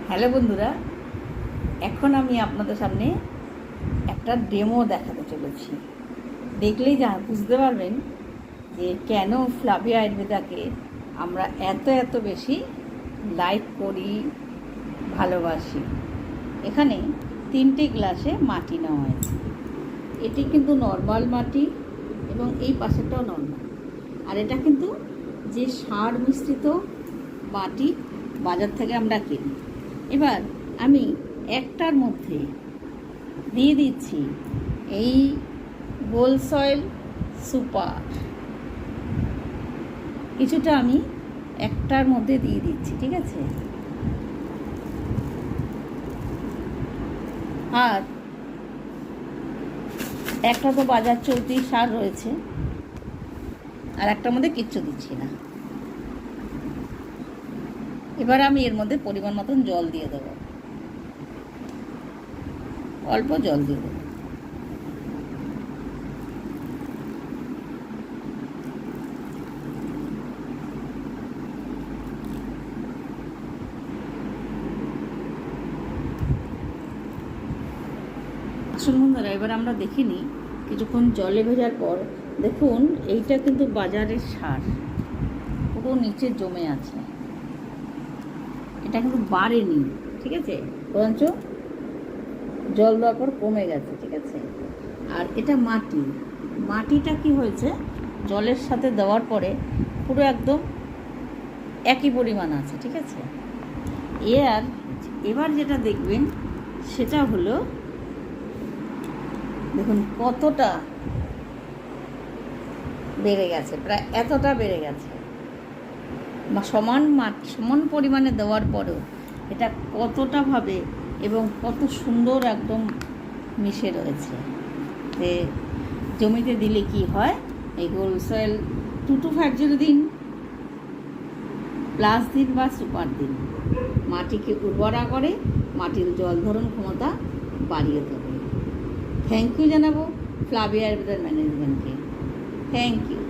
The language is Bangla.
হ্যালো বন্ধুরা, এখন আমি আপনাদের সামনে একটা ডেমো দেখাতে চলেছি। দেখলেই বুঝতে পারবেন যে কেন ফ্লাভিয়া আয়ুর্বেদাকে আমরা এত বেশি লাইক করি, ভালোবাসি। এখানে 3টে গ্লাসে মাটি নেওয়া হয়েছে। এটি কিন্তু নর্মাল মাটি এবং এই পাশেরটাও নর্মাল। আর এটা কিন্তু যে সার মিশ্রিত মাটি বাজার থেকে আমরা কিনি। এবার আমি একটার মধ্যে দিয়ে দিচ্ছি এই গোল্ড সয়েল সুপার। কিছুটা আমি একটার মধ্যে দিয়ে দিচ্ছি, ঠিক আছে? আর একটা তো বাজার চলতি সার রয়েছে, আর একটার মধ্যে কিচ্ছু দিচ্ছি না। এবার আমি এর মধ্যে পরিমাণ মতন জল দিয়ে দেবো, অল্প জল দিয়ে দেবো। আসল বন্ধুরা, এবার আমরা দেখিনি কিছুক্ষণ জলে ভেজার পর দেখুন এইটা কিন্তু বাজারের সার, পুরো নিচে জমে আছে। এটা কিন্তু বাড়েনি, ঠিক আছে, বরঞ্চ জল দেওয়ার পর কমে গেছে, ঠিক আছে। আর এটা মাটিটা কি হয়েছে, জলের সাথে দেওয়ার পরে পুরো একদম একই পরিমাণ আছে, ঠিক আছে। এবার যেটা দেখবেন সেটা হলো, দেখুন কতটা বেড়ে গেছে, প্রায় এতটা বেড়ে গেছে। সমান পরিমাণে দেওয়ার পরেও এটা কতটা ভাবে এবং কত সুন্দর একদম মিশে রয়েছে। যে জমিতে দিলে কি হয়, এই গোল্ড সয়েল 2 to 5 দিন প্লাস দিন বা সুপার দিন, মাটিকে উর্বরা করে, মাটির জল ধারণ ক্ষমতা বাড়িয়ে দেবে। থ্যাংক ইউ জানাবো ফ্লাভিয়া আয়ুর্বেদার ম্যানেজমেন্টকে। Thank you.